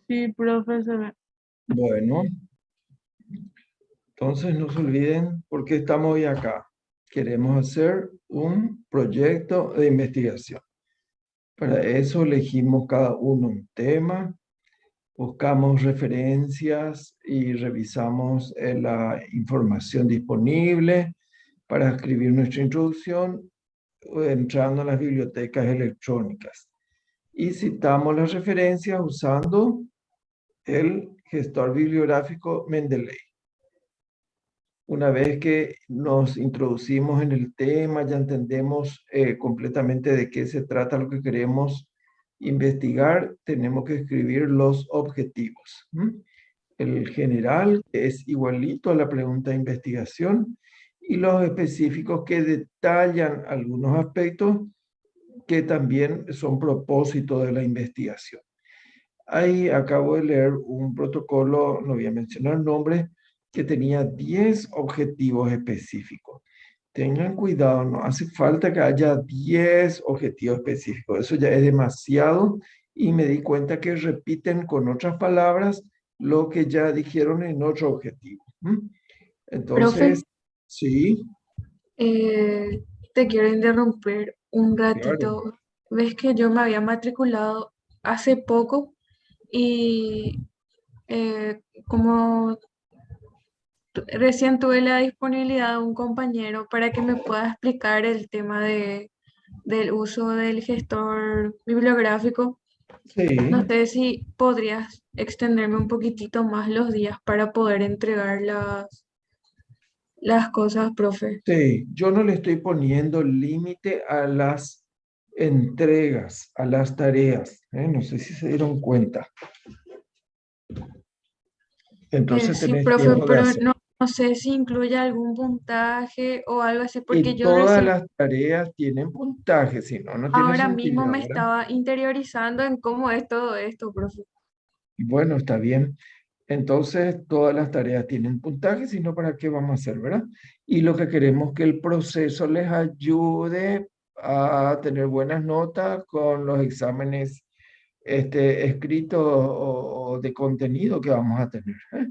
Sí, profesor. Bueno, entonces no se olviden por qué estamos hoy acá. Queremos hacer un proyecto de investigación. Para eso elegimos cada uno un tema, buscamos referencias y revisamos la información disponible para escribir nuestra introducción entrando a las bibliotecas electrónicas. Y citamos las referencias usando el gestor bibliográfico Mendeley. Una vez que nos introducimos en el tema, ya entendemos completamente de qué se trata lo que queremos investigar, tenemos que escribir los objetivos. El general, que es igualito a la pregunta de investigación, y los específicos que detallan algunos aspectos que también son propósito de la investigación. Ahí acabo de leer un protocolo, no voy a mencionar nombres, que tenía 10 objetivos específicos. Tengan cuidado, no hace falta que haya 10 objetivos específicos. Eso ya es demasiado y me di cuenta que repiten con otras palabras lo que ya dijeron en otro objetivo. Profe, Entonces, sí, eh, te quiero interrumpir un claro. ratito. Ves que yo me había matriculado hace poco y como recién tuve la disponibilidad de un compañero para que me pueda explicar el tema del uso del gestor bibliográfico. No Sí, sé si podrías extenderme un poquitito más los días para poder entregar las cosas, profe. sí, yo no le estoy poniendo límite a las entregas, a las tareas, ¿eh? No sé si se dieron cuenta. Entonces Sí, tenés profe, tiempo de pero hacer. no sé si incluye algún puntaje o algo así, porque Y yo todas recién las tareas tienen puntaje, si no, no tiene ahora mismo sentido, me ¿verdad? estaba interiorizando en cómo es todo esto, profe. Bueno, está bien. Entonces, todas las tareas tienen puntaje, si no, ¿para qué vamos a hacer, verdad? Y lo que queremos es que el proceso les ayude a tener buenas notas con los exámenes escritos o de contenido que vamos a tener, ¿eh?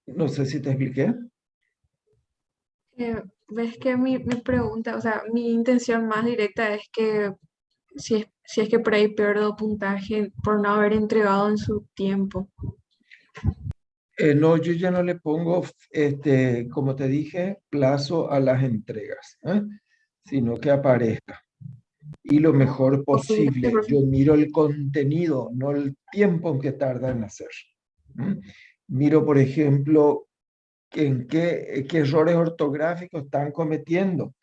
No sé si te expliqué. Ves que mi pregunta, o sea, mi intención más directa es que si es que por ahí pierdo puntaje por no haber entregado en su tiempo. No, yo ya no le pongo, como te dije, plazo a las entregas, ¿eh? Sino que aparezca. Y lo mejor Ok, gracias, posible. profe. Yo miro el contenido, no el tiempo en que tarda en hacer. ¿Mm? Miro, por ejemplo, qué errores ortográficos están cometiendo.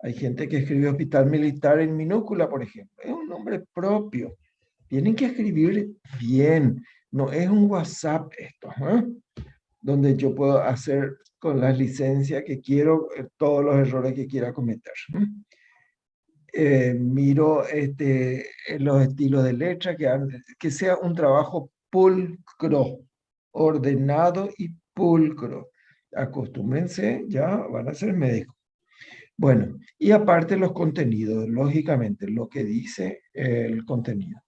Hay gente que escribe hospital militar en minúscula, por ejemplo. Es un nombre propio. Tienen que escribir bien. No es un WhatsApp esto, ¿eh? Donde yo puedo hacer con las licencias que quiero todos los errores que quiera cometer. Miro los estilos de letra, que sea un trabajo pulcro, ordenado y pulcro. Acostúmbrense, ya van a ser médicos. Bueno, y aparte los contenidos, lógicamente, lo que dice el contenido.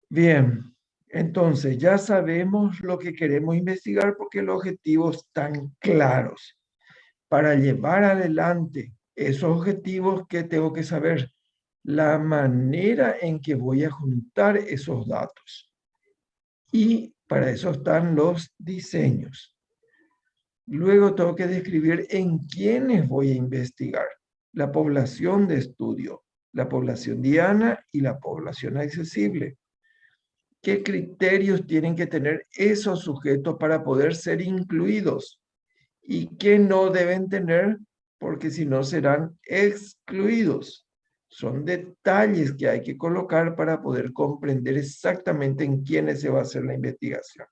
Bien, entonces ya sabemos lo que queremos investigar porque los objetivos están claros. Para llevar adelante esos objetivos, ¿qué tengo que saber? La manera en que voy a juntar esos datos. Y para eso están los diseños. Luego tengo que describir en quiénes voy a investigar. La población de estudio, la población diana y la población accesible. ¿Qué criterios tienen que tener esos sujetos para poder ser incluidos? Y qué no deben tener, porque si no serán excluidos. Son detalles que hay que colocar para poder comprender exactamente en quiénes se va a hacer la investigación.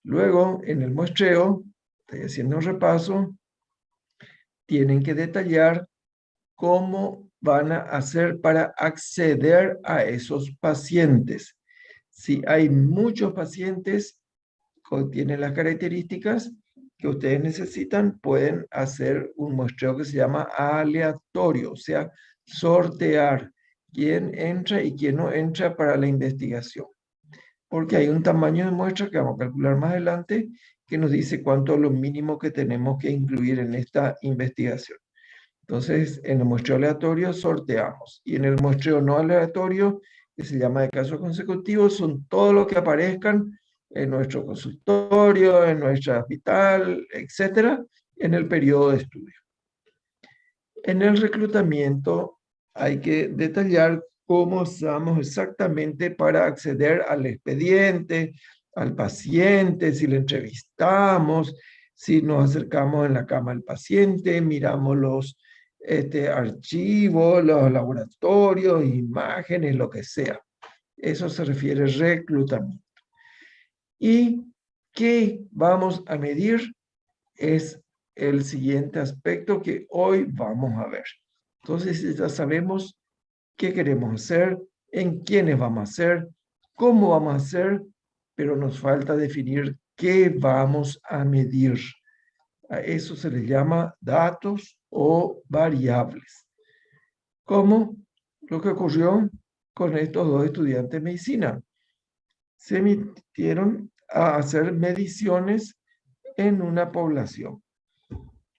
Luego, en el muestreo, estoy haciendo un repaso, tienen que detallar cómo van a hacer para acceder a esos pacientes. Si hay muchos pacientes que tienen las características que ustedes necesitan, pueden hacer un muestreo que se llama aleatorio, o sea, sortear quién entra y quién no entra para la investigación. Porque hay un tamaño de muestra que vamos a calcular más adelante que nos dice cuánto es lo mínimo que tenemos que incluir en esta investigación. Entonces, en el muestreo aleatorio sorteamos y en el muestreo no aleatorio, que se llama de casos consecutivos, son todo lo que aparezcan en nuestro consultorio, en nuestra hospital, etcétera, en el periodo de estudio. En el reclutamiento hay que detallar cómo usamos exactamente para acceder al expediente, al paciente, si le entrevistamos, si nos acercamos en la cama al paciente, miramos los archivos, los laboratorios, imágenes, lo que sea. Eso se refiere a reclutamiento. ¿Y qué vamos a medir? Es el siguiente aspecto que hoy vamos a ver. Entonces ya sabemos qué queremos hacer, en quiénes vamos a hacer, cómo vamos a hacer, pero nos falta definir qué vamos a medir. A eso se les llama datos o variables. Como lo que ocurrió con estos dos estudiantes de medicina. Se emitieron a hacer mediciones en una población.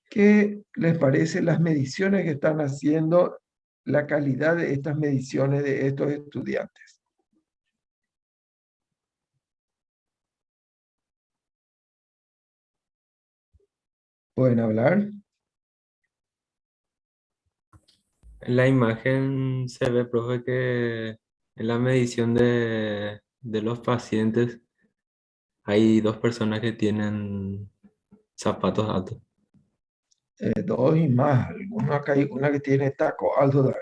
¿Qué les parece las mediciones que están haciendo, la calidad de estas mediciones de estos estudiantes? ¿Pueden hablar? En la imagen se ve, profe, que en la medición de los pacientes hay dos personas que tienen zapatos altos. Dos y más. Acá hay una que tiene taco alto.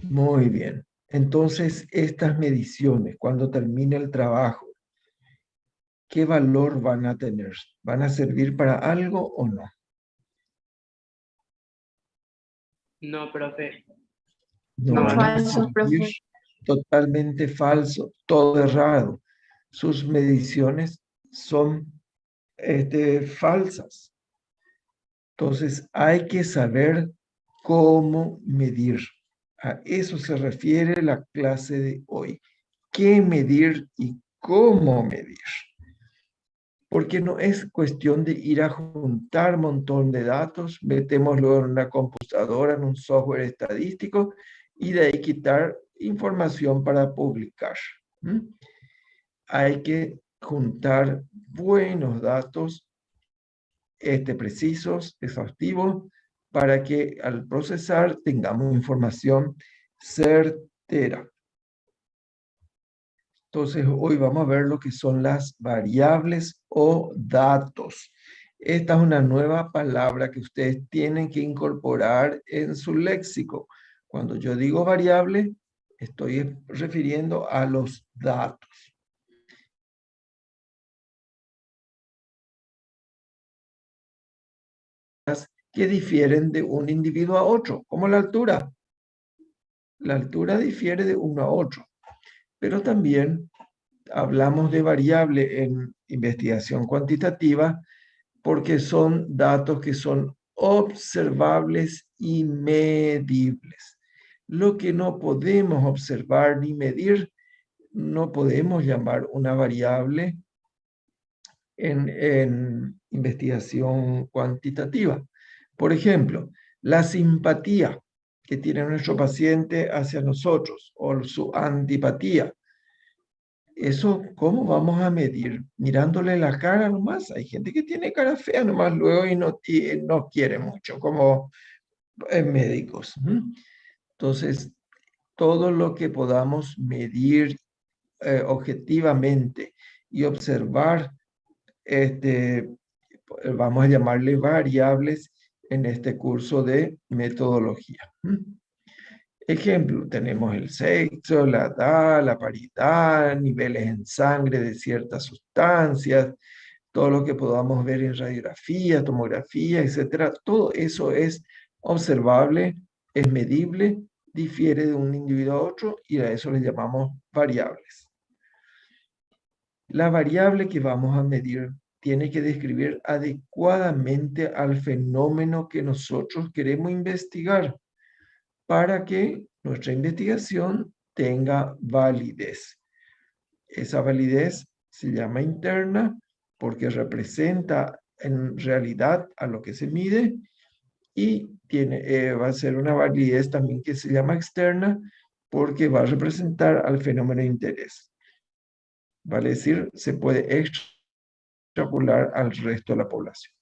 Muy bien. Entonces, estas mediciones, cuando termine el trabajo, ¿qué valor van a tener? ¿Van a servir para algo o no? No, profe. No No, van a Falso, servir. profe. Totalmente falso, todo errado. Sus mediciones son falsas. Entonces, hay que saber cómo medir. A eso se refiere la clase de hoy. ¿Qué medir y cómo medir? Porque no es cuestión de ir a juntar un montón de datos, metémoslo en una computadora, en un software estadístico, y de ahí quitar información para publicar. Hay que juntar buenos datos precisos, exhaustivos, para que al procesar tengamos información certera. Entonces, hoy vamos a ver lo que son las variables o datos. Esta es una nueva palabra que ustedes tienen que incorporar en su léxico. Cuando yo digo variable, estoy refiriendo a los datos. Que difieren de un individuo a otro, como la altura. La altura difiere de uno a otro, pero también hablamos de variable en investigación cuantitativa porque son datos que son observables y medibles. Lo que no podemos observar ni medir, no podemos llamar una variable en investigación cuantitativa. Por ejemplo, la simpatía que tiene nuestro paciente hacia nosotros o su antipatía. Eso, ¿cómo vamos a medir? Mirándole la cara nomás. Hay gente que tiene cara fea nomás luego y no quiere mucho, como médicos. Entonces, todo lo que podamos medir objetivamente y observar, vamos a llamarle variables en este curso de metodología. Ejemplo, tenemos el sexo, la edad, la paridad, niveles en sangre de ciertas sustancias, todo lo que podamos ver en radiografía, tomografía, etcétera. Todo eso es observable, es medible, difiere de un individuo a otro y a eso le llamamos variables. La variable que vamos a medir tiene que describir adecuadamente al fenómeno que nosotros queremos investigar. para que nuestra investigación tenga validez. Esa validez se llama interna porque representa en realidad a lo que se mide, y va a ser una validez también que se llama externa porque va a representar al fenómeno de interés. Vale decir, se puede extrapolar al resto de la población.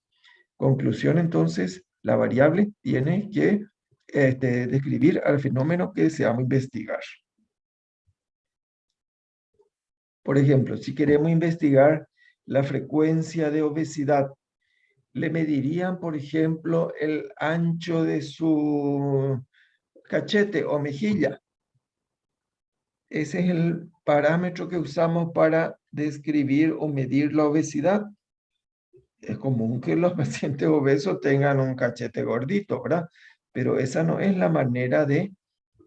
Conclusión, entonces, la variable tiene que describir al fenómeno que deseamos investigar. Por ejemplo, si queremos investigar la frecuencia de obesidad, le medirían, por ejemplo, el ancho de su cachete o mejilla. Ese es el parámetro que usamos para describir o medir la obesidad. Es común que los pacientes obesos tengan un cachete gordito, ¿verdad? Pero esa no es la manera de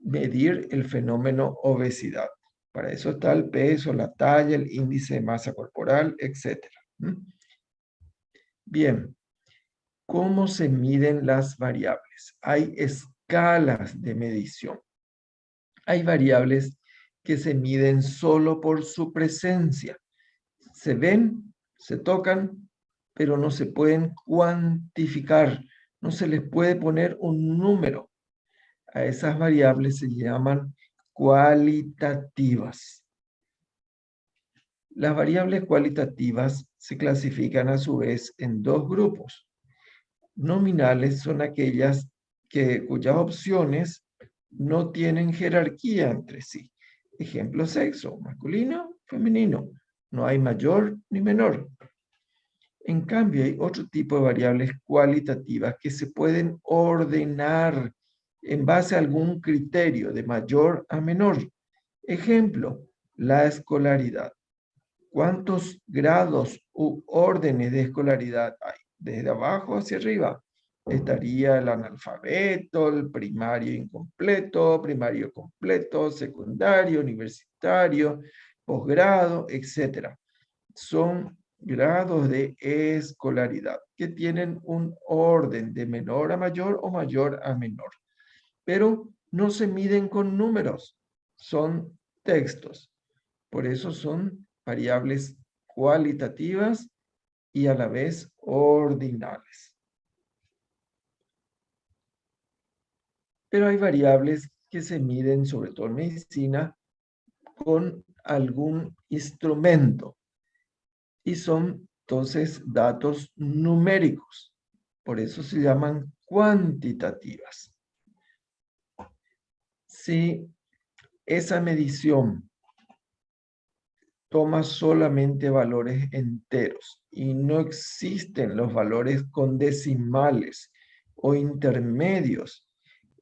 medir el fenómeno obesidad. Para eso está el peso, la talla, el índice de masa corporal, etc. Bien, ¿cómo se miden las variables? Hay escalas de medición. Hay variables que se miden solo por su presencia. Se ven, se tocan, pero no se pueden cuantificar. No se les puede poner un número. A esas variables se llaman cualitativas. Las variables cualitativas se clasifican a su vez en dos grupos. Nominales son aquellas cuyas opciones no tienen jerarquía entre sí. Ejemplo, sexo, masculino, femenino. No hay mayor ni menor. En cambio, hay otro tipo de variables cualitativas que se pueden ordenar en base a algún criterio de mayor a menor. Ejemplo, la escolaridad. ¿Cuántos grados u órdenes de escolaridad hay? Desde abajo hacia arriba. Estaría el analfabeto, el primario incompleto, primario completo, secundario, universitario, posgrado, etc. Son grados de escolaridad que tienen un orden de menor a mayor o mayor a menor. Pero no se miden con números, son textos. Por eso son variables cualitativas y a la vez ordinales. Pero hay variables que se miden, sobre todo en medicina, con algún instrumento. Y son entonces datos numéricos. Por eso se llaman cuantitativas. Si esa medición toma solamente valores enteros y no existen los valores con decimales o intermedios,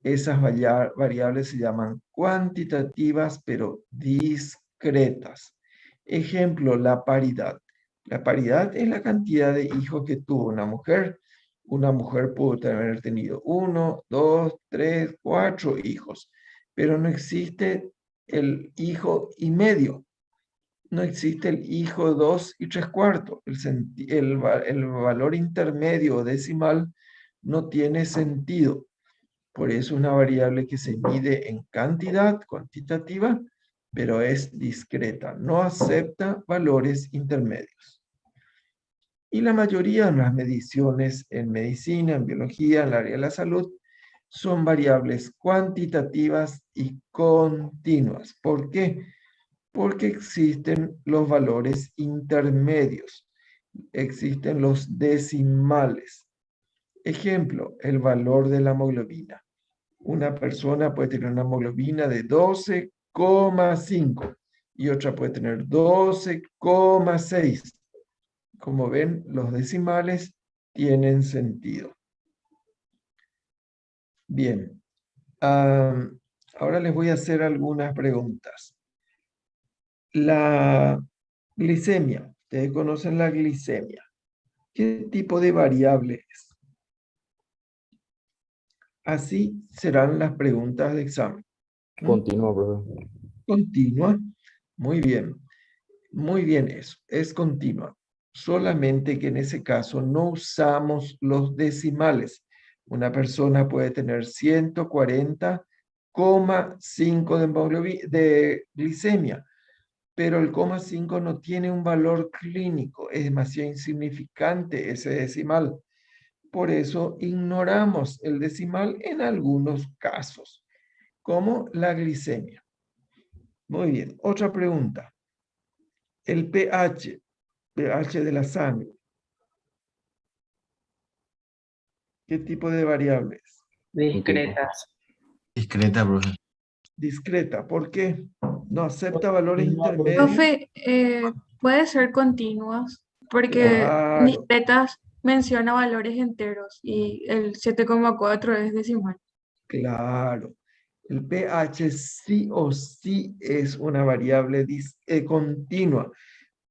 esas variables se llaman cuantitativas pero discretas. Ejemplo, la paridad. La paridad es la cantidad de hijos que tuvo una mujer. Una mujer pudo haber tenido 1, 2, 3, 4 hijos, pero no existe el hijo y medio. No existe el hijo 2 y 3/4. El valor intermedio o decimal no tiene sentido. Por eso una variable que se mide en cantidad cuantitativa, pero es discreta, no acepta valores intermedios. Y la mayoría de las mediciones en medicina, en biología, en el área de la salud, son variables cuantitativas y continuas. ¿Por qué? Porque existen los valores intermedios, existen los decimales. Ejemplo, el valor de la hemoglobina. Una persona puede tener una hemoglobina de 12,5 y otra puede tener 12,6. Como ven, los decimales tienen sentido. Bien, ahora les voy a hacer algunas preguntas. La glicemia, ustedes conocen la glicemia. ¿Qué tipo de variable es? Así serán las preguntas de examen. Continua, profe. Continua. Muy bien. Muy bien eso. Es continua. Solamente que en ese caso no usamos los decimales. Una persona puede tener 140 0,5 de glicemia, pero el 0,5 no tiene un valor clínico, es demasiado insignificante ese decimal. Por eso ignoramos el decimal en algunos casos, como la glicemia. Muy bien, otra pregunta. El pH de la sangre. ¿Qué tipo de variable es? Discretas. Discreta, profe. Discreta. ¿Por qué? No acepta valores intermedios. Profe, puede ser continuas, porque Claro, discretas menciona valores enteros y el 7,4 es decimal. claro. El pH sí o sí es una variable continua,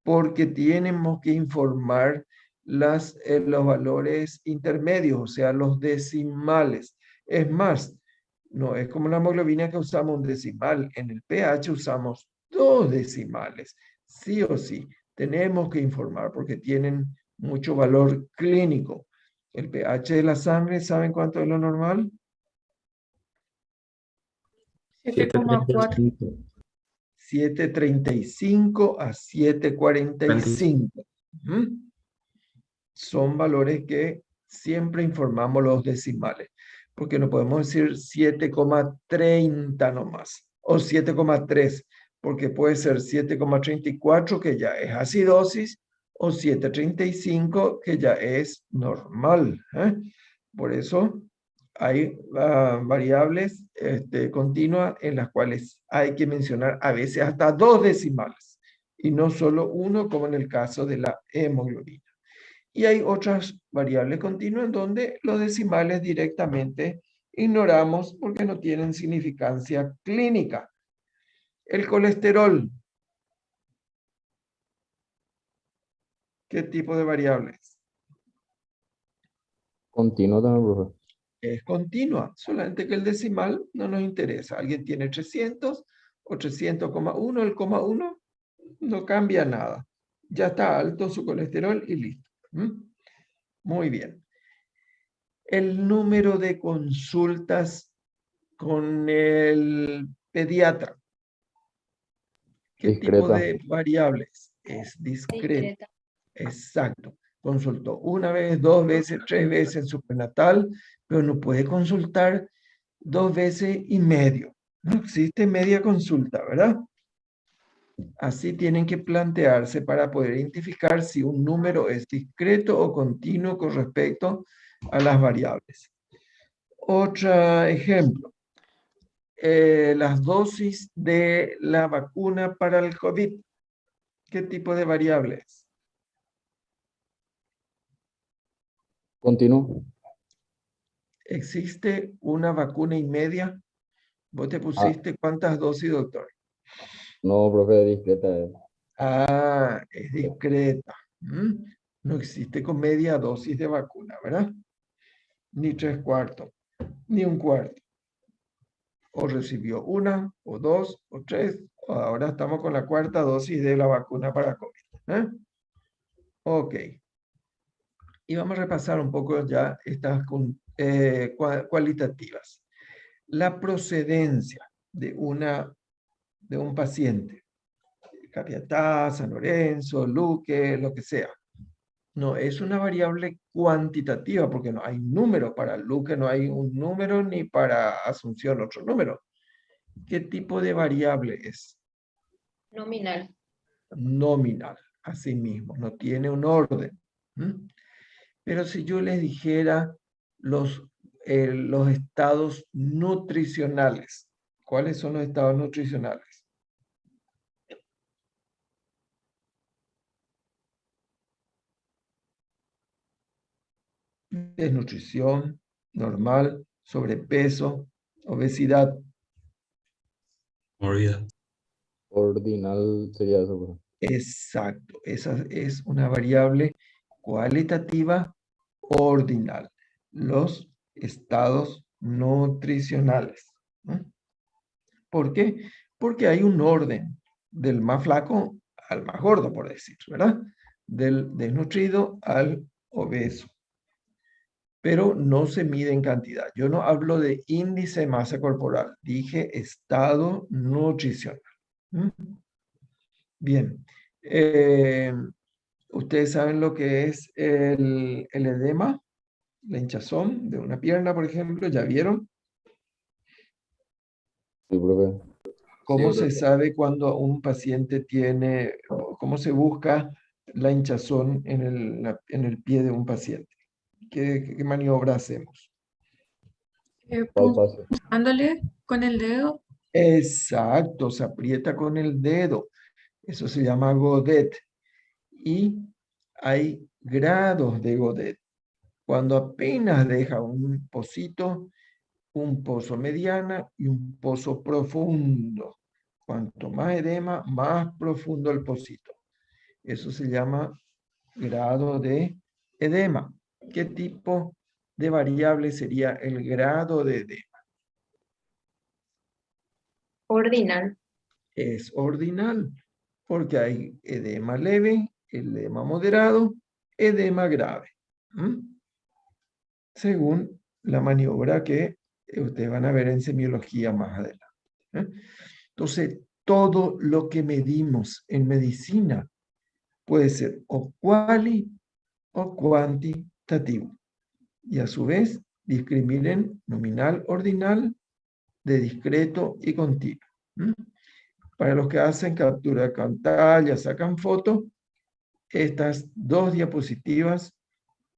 porque tenemos que informar los valores intermedios, o sea, los decimales. Es más, no es como la hemoglobina que usamos un decimal. En el pH usamos 2 decimales. Sí o sí, tenemos que informar porque tienen mucho valor clínico. El pH de la sangre, ¿saben cuánto es lo normal? 7,4. 7,35 a 7,45. ¿Mm? Son valores que siempre informamos los decimales, porque no podemos decir 7,30 nomás, o 7,3, porque puede ser 7,34 que ya es acidosis, o 7,35 que ya es normal. Por eso hay variables continuas en las cuales hay que mencionar a veces hasta 2 decimales, y no solo uno, como en el caso de la hemoglobina. Y hay otras variables continuas en donde los decimales directamente ignoramos porque no tienen significancia clínica. El colesterol. ¿Qué tipo de variables? Continuo también, profe. Es continua, solamente que el decimal no nos interesa. Alguien tiene 300 o 300,1, el 0,1 no cambia nada. Ya está alto su colesterol y listo. Muy bien. El número de consultas con el pediatra. ¿Qué tipo Discreta. de variables? Es discreta. Discreta. Exacto. Consultó una vez, 2 veces, 3 veces en su prenatal, pero no puede consultar 2 veces y medio. No existe media consulta, ¿verdad? Así tienen que plantearse para poder identificar si un número es discreto o continuo con respecto a las variables. Otro ejemplo. Las dosis de la vacuna para el COVID. ¿Qué tipo de variables? Continuo. ¿Existe una vacuna y media? ¿Vos te pusiste cuántas dosis, doctor? No, profe, discreta. Ah, es discreta. No existe con media dosis de vacuna, ¿verdad? Ni 3/4, ni 1/4. O recibió una, o 2, o 3, o ahora estamos con la 4ª dosis de la vacuna para COVID. Ok. Y vamos a repasar un poco ya estas cualitativas. La procedencia de un paciente, Capiatá, San Lorenzo, Luque, lo que sea. No es una variable cuantitativa porque no hay número para Luque, no hay un número ni para Asunción otro número. ¿Qué tipo de variable es? Nominal. Nominal, así mismo, no tiene un orden. Pero si yo les dijera los estados nutricionales, ¿cuáles son los estados nutricionales? Desnutrición, normal, sobrepeso, obesidad. Morbida. Ordinal sería eso, profe. Exacto, esa es una variable cualitativa ordinal. Los estados nutricionales. ¿Por qué? Porque hay un orden del más flaco al más gordo, por decir, ¿verdad? Del desnutrido al obeso. pero no se mide en cantidad. Yo no hablo de índice de masa corporal, dije estado nutricional. ¿Mm? Bien. Ustedes saben lo que es el edema, la hinchazón de una pierna, por ejemplo, ¿ya vieron? Sí, profe. ¿Cómo Sí, se sabe cuando un paciente tiene, cómo se busca la hinchazón en el pie de un paciente? ¿Qué maniobra hacemos? Palpación. Punzándole con el dedo. Exacto, se aprieta con el dedo. Eso se llama Godet. Y hay grados de Godet. Cuando apenas deja un pocito, un pozo mediana y un pozo profundo. Cuanto más edema, más profundo el pocito. Eso se llama grado de edema. ¿Qué tipo de variable sería el grado de edema? Ordinal. Es ordinal, porque hay edema leve, edema moderado, edema grave. ¿Mm? Según la maniobra que ustedes van a ver en semiología más adelante. ¿Eh? Entonces, todo lo que medimos en medicina puede ser o quali o cuantitativo. Y a su vez, discriminen nominal, ordinal, de discreto y continuo. ¿Mm? Para los que hacen captura de pantalla, sacan fotos, estas dos diapositivas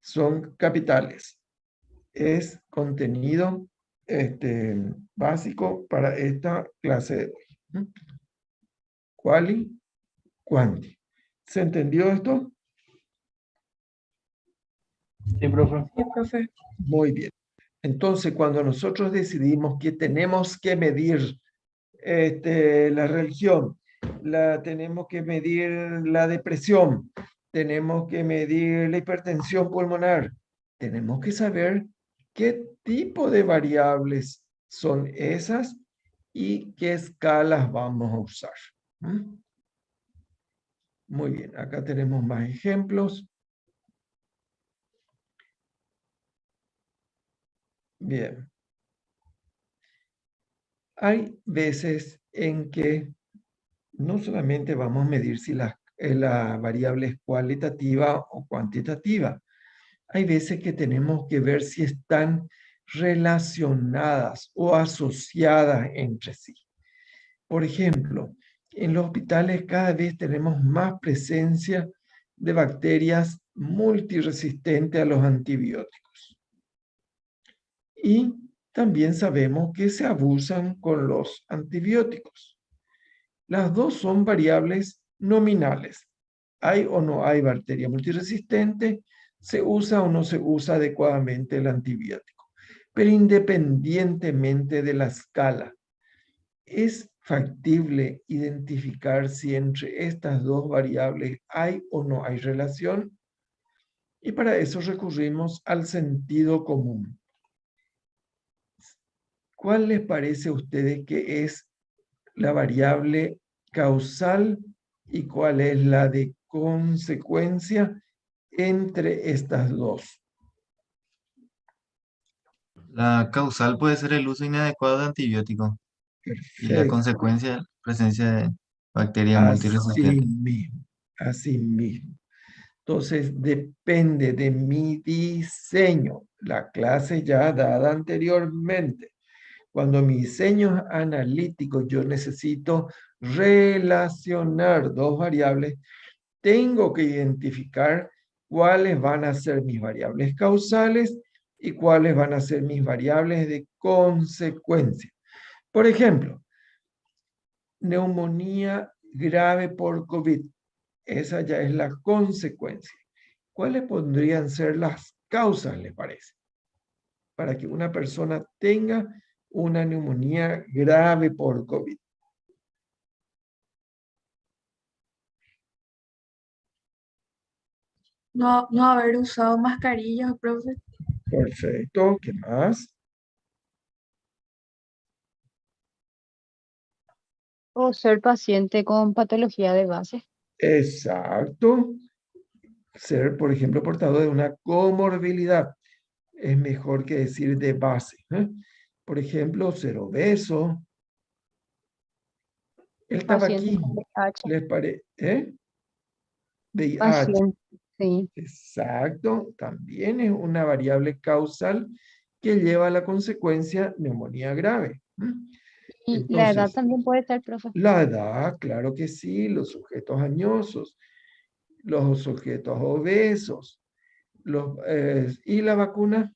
son capitales. Es contenido básico para esta clase de hoy. ¿Mm? Quali, quanti. ¿Se entendió esto? Sí, profe. Sí, profe. Muy bien. Entonces, cuando nosotros decidimos que tenemos que medir la religión, tenemos que medir la depresión, tenemos que medir la hipertensión pulmonar, tenemos que saber qué tipo de variables son esas y qué escalas vamos a usar. ¿Mm? Muy bien, acá tenemos más ejemplos. Bien. Hay veces en que no solamente vamos a medir si la variable es cualitativa o cuantitativa. Hay veces que tenemos que ver si están relacionadas o asociadas entre sí. Por ejemplo, en los hospitales cada vez tenemos más presencia de bacterias multiresistentes a los antibióticos. Y también sabemos que se abusan con los antibióticos. Las dos son variables nominales. Hay o no hay bacteria multiresistente, se usa o no se usa adecuadamente el antibiótico. Pero independientemente de la escala, es factible identificar si entre estas dos variables hay o no hay relación. Y para eso recurrimos al sentido común. ¿Cuál les parece a ustedes que es la variable causal y cuál es la de consecuencia entre estas dos? La causal puede ser el uso inadecuado de antibióticos y la Perfecto. consecuencia, presencia de bacterias Así multiresistentes. mismo, así mismo. Entonces, depende de mi diseño, la clase ya dada anteriormente. Cuando mi diseño es analítico, yo necesito relacionar dos variables, tengo que identificar cuáles van a ser mis variables causales y cuáles van a ser mis variables de consecuencia. Por ejemplo, neumonía grave por COVID. Esa ya es la consecuencia. ¿Cuáles podrían ser las causas, le parece? Para que una persona tenga una neumonía grave por COVID. No haber usado mascarillas, profe. Perfecto. ¿Qué más? O ser paciente con patología de base. Exacto. Ser, por ejemplo, portador de una comorbilidad. es mejor que decir de base. Por ejemplo, ser obeso, el Paciente con tabaquismo, VIH. ¿les parece? VIH, Paciente, sí. exacto, también es una variable causal que lleva a la consecuencia neumonía grave. Y la edad Entonces, también puede ser, profe. la edad, claro que sí, los sujetos añosos, los sujetos obesos, y la vacuna,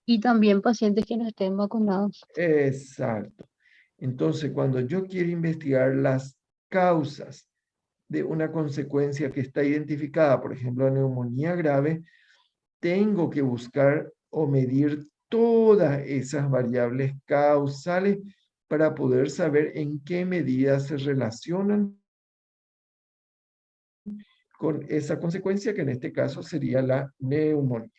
Y también pacientes que no estén vacunados. exacto. Entonces, cuando yo quiero investigar las causas de una consecuencia que está identificada, por ejemplo, neumonía grave, tengo que buscar o medir todas esas variables causales para poder saber en qué medida se relacionan con esa consecuencia, que en este caso sería la neumonía.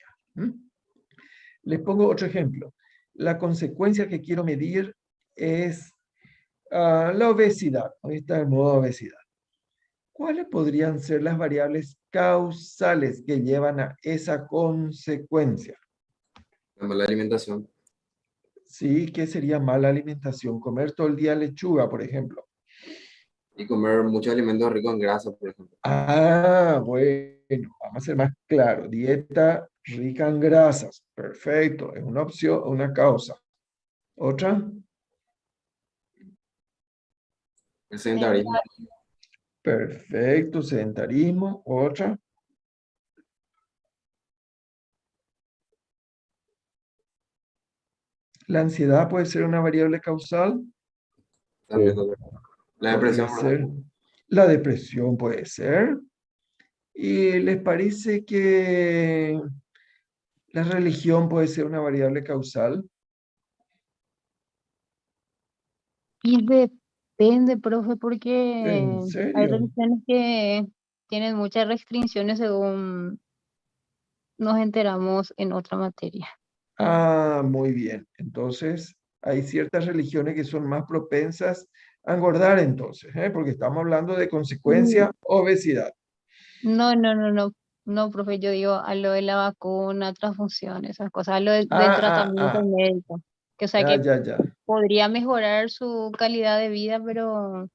Les pongo otro ejemplo. La consecuencia que quiero medir es la obesidad. Hoy está de moda obesidad. ¿Cuáles podrían ser las variables causales que llevan a esa consecuencia? La mala alimentación. Sí, ¿qué sería mala alimentación? Comer todo el día lechuga, por ejemplo. Y comer muchos alimentos ricos en grasa, por ejemplo. Ah, bueno, vamos a ser más claro. Dieta rica en grasas. Perfecto, es una opción, una causa. ¿Otra? El sedentarismo. Perfecto, sedentarismo. ¿Otra? La ansiedad puede ser una variable causal. También, Sí. la Podría depresión, ¿verdad? ser. La depresión puede ser. ¿Y les parece que la religión puede ser una variable causal? Y depende, profe, ¿En porque hay serio? religiones que tienen muchas restricciones según nos enteramos en otra materia. Ah, muy bien. Entonces, hay ciertas religiones que son más propensas a engordar entonces, porque estamos hablando de Mm, consecuencia obesidad. no, profe, yo digo a lo de la vacuna, transfusión, esas cosas, a lo del Ah, ah, tratamiento ah, médico, que o sea ah, que ya, ya, podría mejorar su calidad de vida, pero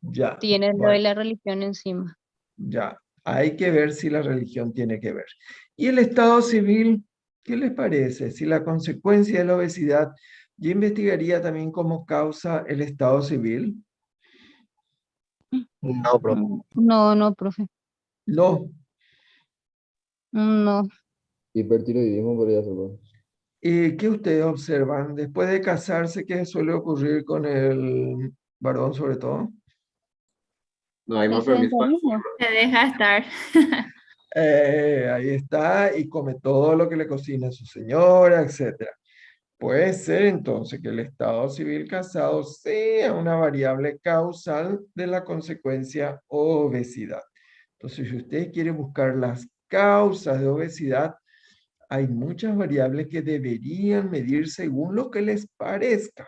ya. tiene lo de Bueno, la religión encima. ya. Hay que ver si la religión tiene que ver. ¿Y el estado civil? ¿Qué les parece? Si la consecuencia de la obesidad, yo investigaría también como causa el estado civil. No, profe. No, profe, No. no. Hipertiroidismo podría ser, profe. ¿Y qué ustedes observan después de casarse? ¿Qué suele ocurrir con el varón sobre todo? No hay El más permiso para el sedentarismo. fútbol. Se deja estar. Ahí está, y come todo lo que le cocina su señora, etcétera. Puede ser entonces que el estado civil casado sea una variable causal de la consecuencia obesidad. Entonces, si ustedes quieren buscar las causas de obesidad, hay muchas variables que deberían medir según lo que les parezca.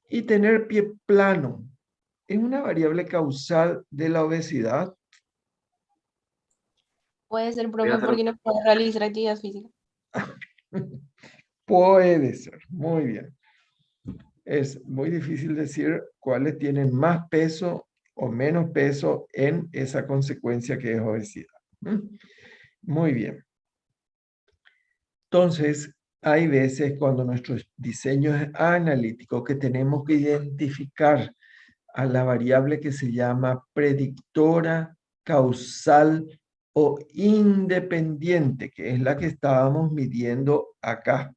Y tener pie plano es una variable causal de la obesidad. Puede ser, Voy a profe, hacer un- porque no puede realizar actividad física. Puede ser, muy bien. Es muy difícil decir cuáles tienen más peso o menos peso en esa consecuencia que es obesidad. Muy bien. Entonces, hay veces cuando nuestro diseño es analítico que tenemos que identificar a la variable que se llama predictora causal o independiente, que es la que estábamos midiendo acá.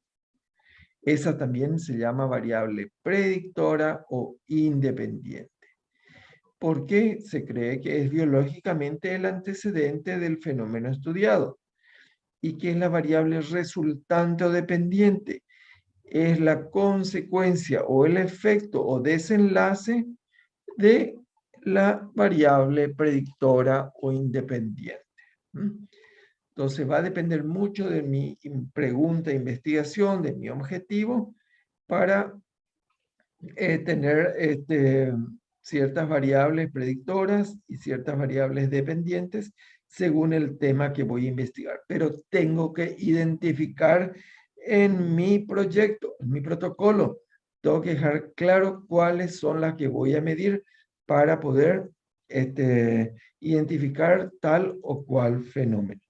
Esa también se llama variable predictora o independiente. ¿Por qué? Se cree que es biológicamente el antecedente del fenómeno estudiado y que es la variable resultante o dependiente. Es la consecuencia o el efecto o desenlace de la variable predictora o independiente. Entonces va a depender mucho de mi pregunta, investigación, de mi objetivo para tener ciertas variables predictoras y ciertas variables dependientes según el tema que voy a investigar, pero tengo que identificar en mi proyecto, en mi protocolo, tengo que dejar claro cuáles son las que voy a medir para poder identificar tal o cual fenómeno.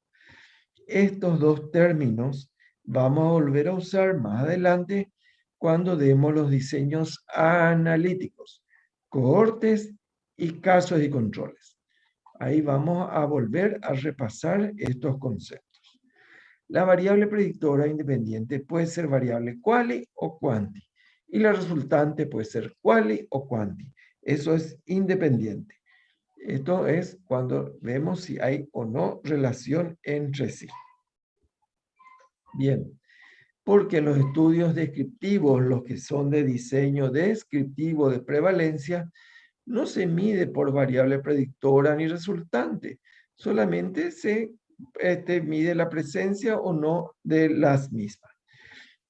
Estos dos términos vamos a volver a usar más adelante cuando demos los diseños analíticos, cohortes y casos y controles. Ahí vamos a volver a repasar estos conceptos. La variable predictora independiente puede ser variable quali o quanti y la resultante puede ser quali o quanti. Eso es independiente. Esto es cuando vemos si hay o no relación entre sí. Bien, porque los estudios descriptivos, los que son de diseño descriptivo de prevalencia, no se mide por variable predictora ni resultante, solamente se mide la presencia o no de las mismas.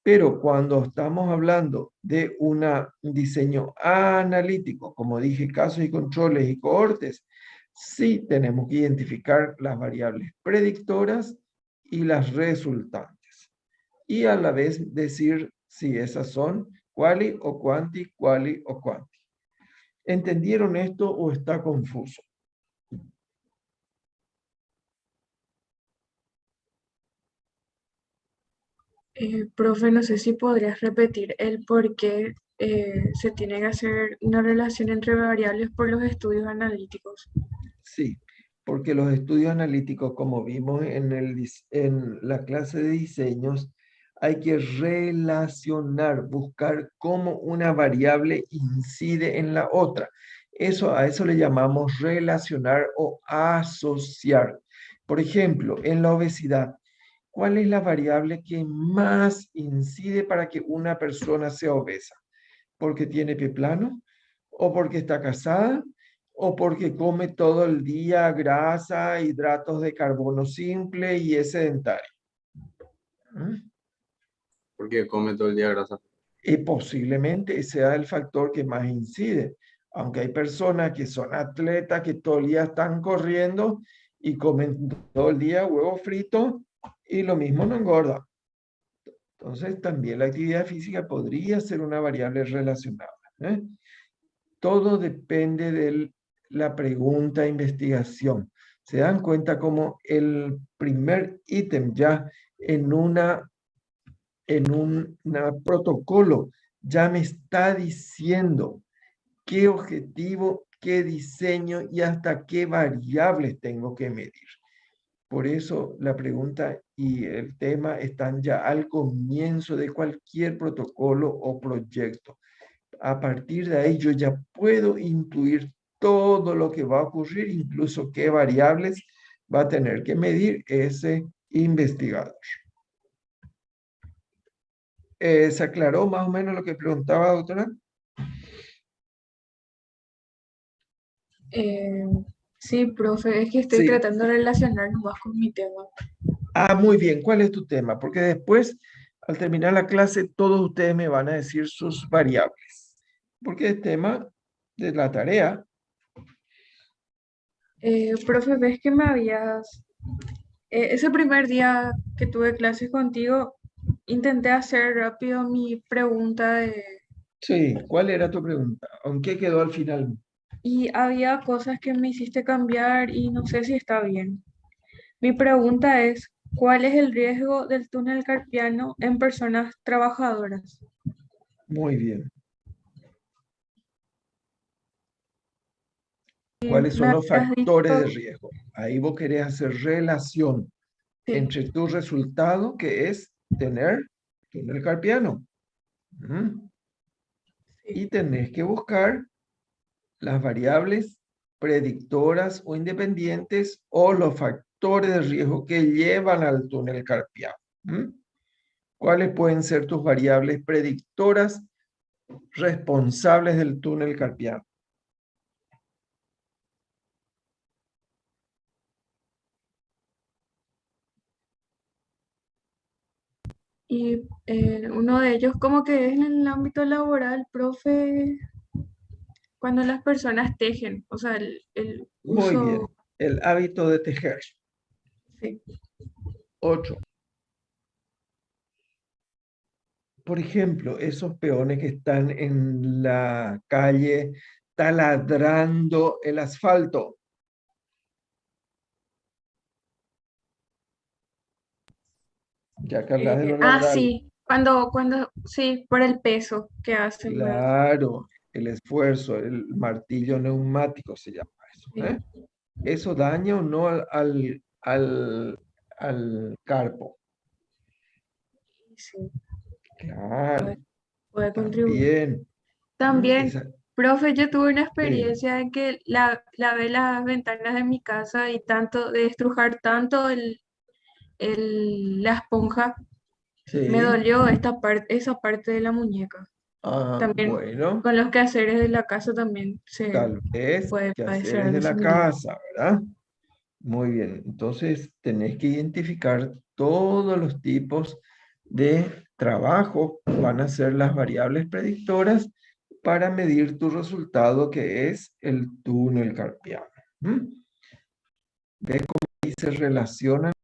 Pero cuando estamos hablando de un diseño analítico, como dije, casos y controles y cohortes, sí tenemos que identificar las variables predictoras y las resultantes. Y a la vez decir si esas son quali o quanti, quali o quanti. ¿Entendieron esto o está confuso? Profe, no sé si podrías repetir el por qué se tiene que hacer una relación entre variables por los estudios analíticos. Sí, porque los estudios analíticos, como vimos en la clase de diseños, hay que relacionar, buscar cómo una variable incide en la otra. A eso le llamamos relacionar o asociar. Por ejemplo, en la obesidad, ¿cuál es la variable que más incide para que una persona sea obesa? ¿Porque tiene pie plano? ¿O porque está casada? ¿O porque come todo el día grasa, hidratos de carbono simple y es sedentario? ¿Mm? Porque come todo el día grasa. Y posiblemente sea el factor que más incide. Aunque hay personas que son atletas, que todo el día están corriendo y comen todo el día huevo frito y lo mismo no engorda. Entonces también la actividad física podría ser una variable relacionada. Todo depende de la pregunta de investigación. Se dan cuenta como el primer ítem ya en un protocolo ya me está diciendo qué objetivo, qué diseño y hasta qué variables tengo que medir. Por eso la pregunta y el tema están ya al comienzo de cualquier protocolo o proyecto. A partir de ahí yo ya puedo intuir todo lo que va a ocurrir, incluso qué variables va a tener que medir ese investigador. ¿Se aclaró más o menos lo que preguntaba, doctora? Sí, profe, es que estoy Sí. tratando de relacionar más con mi tema. Muy bien. ¿Cuál es tu tema? Porque después, al terminar la clase, todos ustedes me van a decir sus variables. Porque es tema de la tarea. Profe, ves que me habías... ese primer día que tuve clases contigo, intenté hacer rápido mi pregunta Sí. ¿Cuál era tu pregunta? ¿En qué quedó al final? y había cosas que me hiciste cambiar y no sé si está bien. Mi pregunta es, ¿cuál es el riesgo del túnel carpiano en personas trabajadoras? Muy bien. Y ¿Cuáles me son los habías factores de dicho, riesgo? Ahí vos querés hacer relación sí, entre tu resultado, que es tener túnel carpiano. ¿Mm? sí. Y tenés que buscar las variables predictoras o independientes o los factores de riesgo que llevan al túnel carpiano. ¿Mm? ¿Cuáles pueden ser tus variables predictoras responsables del túnel carpiano? Y uno de ellos como que es en el ámbito laboral, profe, cuando las personas tejen, o sea, el Muy uso, bien. El hábito de tejer. Sí. 8. Por ejemplo, esos peones que están en la calle taladrando el asfalto. Ya que hablas de lo laboral, Sí, sí, por el peso que hacen, ¿verdad? claro, el esfuerzo, el martillo neumático se llama eso, Sí, ¿eh? ¿Eso daña o no al carpo? sí, Claro, puede contribuir. también. También, Esa, profe, yo tuve una sí, experiencia en que lavé las ventanas de mi casa y tanto, de estrujar tanto la esponja, me sí. dolió esa parte de la muñeca. También Bueno, con los quehaceres de la casa también se tal vez puede padecer quehaceres de algo la similar. casa, ¿verdad? Muy bien, entonces tenés que identificar todos los tipos de trabajo, van a ser las variables predictoras para medir tu resultado, que es el túnel carpiano. ¿Mm? ¿Ves cómo ahí se relacionan